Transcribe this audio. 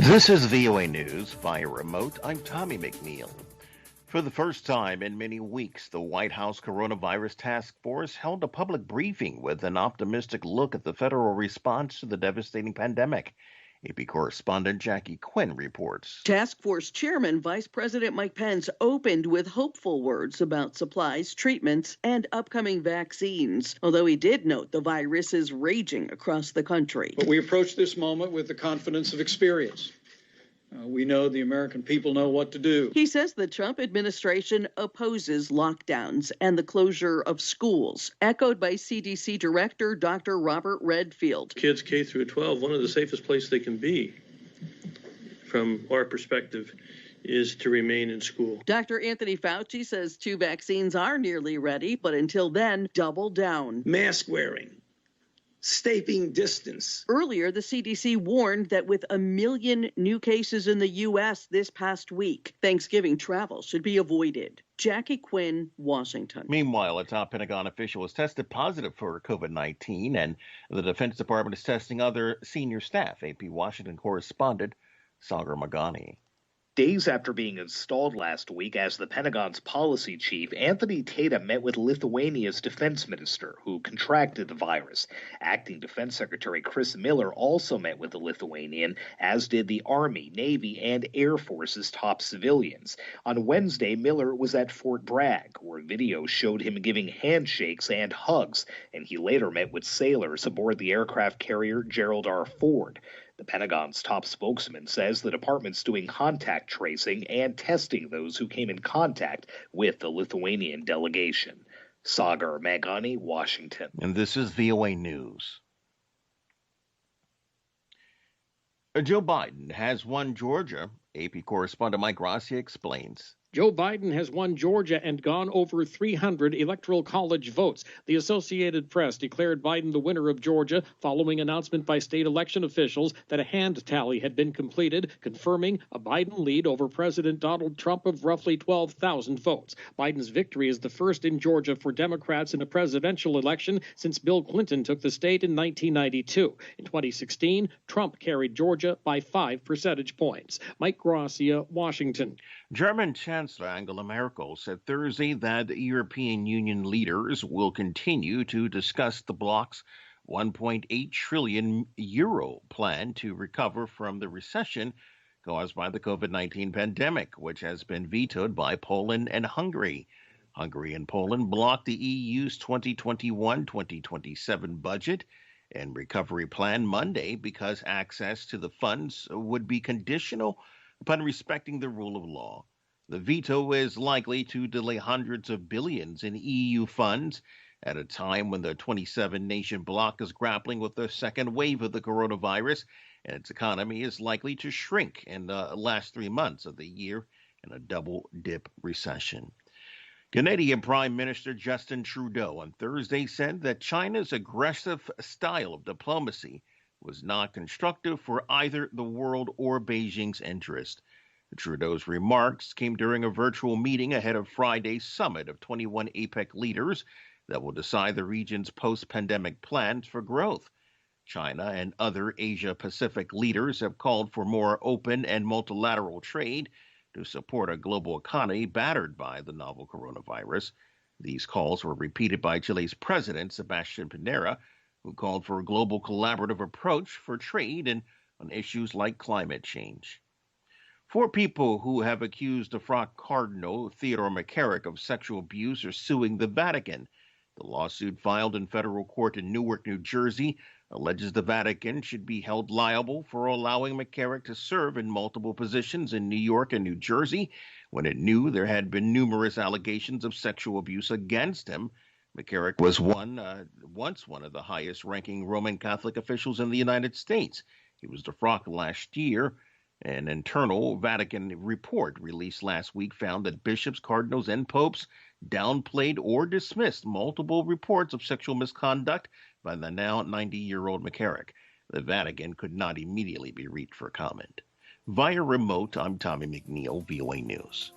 This is VOA News via remote. I'm Tommy McNeil. For the first time in many weeks, the White House Coronavirus Task Force held a public briefing with an optimistic look at the federal response to the devastating pandemic. AP correspondent Jackie Quinn reports. Task Force Chairman Vice President Mike Pence opened with hopeful words about supplies, treatments, and upcoming vaccines, although he did note the virus is raging across the country. But we approach this moment with the confidence of experience. We know the American people know what to do. He says the Trump administration opposes lockdowns and the closure of schools, echoed by CDC Director Dr. Robert Redfield. Kids K through 12, one of the safest places they can be, from our perspective, is to remain in school. Dr. Anthony Fauci says 2 vaccines are nearly ready, but until then, double down. Mask wearing. Staying distance. Earlier, the CDC warned that with 1 million new cases in the U.S. this past week, Thanksgiving travel should be avoided. Jackie Quinn, Washington. Meanwhile, a top Pentagon official has tested positive for COVID-19, and the Defense Department is testing other senior staff. AP Washington correspondent Sagar Magani. Days after being installed last week as the Pentagon's policy chief, Anthony Tatum met with Lithuania's defense minister, who contracted the virus. Acting Defense Secretary Chris Miller also met with the Lithuanian, as did the Army, Navy, and Air Force's top civilians. On Wednesday, Miller was at Fort Bragg, where video showed him giving handshakes and hugs, and he later met with sailors aboard the aircraft carrier Gerald R. Ford. The Pentagon's top spokesman says the department's doing contact tracing and testing those who came in contact with the Lithuanian delegation. Sagar Magani, Washington. And this is VOA News. Joe Biden has won Georgia. AP correspondent Mike Rossi explains. Joe Biden has won Georgia and gone over 300 electoral college votes. The Associated Press declared Biden the winner of Georgia following announcement by state election officials that a hand tally had been completed, confirming a Biden lead over President Donald Trump of roughly 12,000 votes. Biden's victory is the first in Georgia for Democrats in a presidential election since Bill Clinton took the state in 1992. In 2016, Trump carried Georgia by 5 percentage points. Mike Gracia, Washington. German Chancellor Angela Merkel said Thursday that European Union leaders will continue to discuss the bloc's 1.8 trillion euro plan to recover from the recession caused by the COVID-19 pandemic, which has been vetoed by Poland and Hungary. Hungary and Poland blocked the EU's 2021-2027 budget and recovery plan Monday because access to the funds would be conditional upon respecting the rule of law. The veto is likely to delay hundreds of billions in EU funds at a time when the 27-nation bloc is grappling with the second wave of the coronavirus, and its economy is likely to shrink in the last 3 months of the year in a double-dip recession. Canadian Prime Minister Justin Trudeau on Thursday said that China's aggressive style of diplomacy was not constructive for either the world or Beijing's interest. Trudeau's remarks came during a virtual meeting ahead of Friday's summit of 21 APEC leaders that will decide the region's post-pandemic plans for growth. China and other Asia-Pacific leaders have called for more open and multilateral trade to support a global economy battered by the novel coronavirus. These calls were repeated by Chile's president, Sebastián Piñera, who called for a global collaborative approach for trade and on issues like climate change. 4 people who have accused the Frock Cardinal Theodore McCarrick of sexual abuse are suing the Vatican. The lawsuit filed in federal court in Newark, New Jersey, alleges the Vatican should be held liable for allowing McCarrick to serve in multiple positions in New York and New Jersey when it knew there had been numerous allegations of sexual abuse against him. McCarrick was once one of the highest-ranking Roman Catholic officials in the United States. He was defrocked last year. An internal Vatican report released last week found that bishops, cardinals, and popes downplayed or dismissed multiple reports of sexual misconduct by the now 90-year-old McCarrick. The Vatican could not immediately be reached for comment. Via remote, I'm Tommy McNeil, VOA News.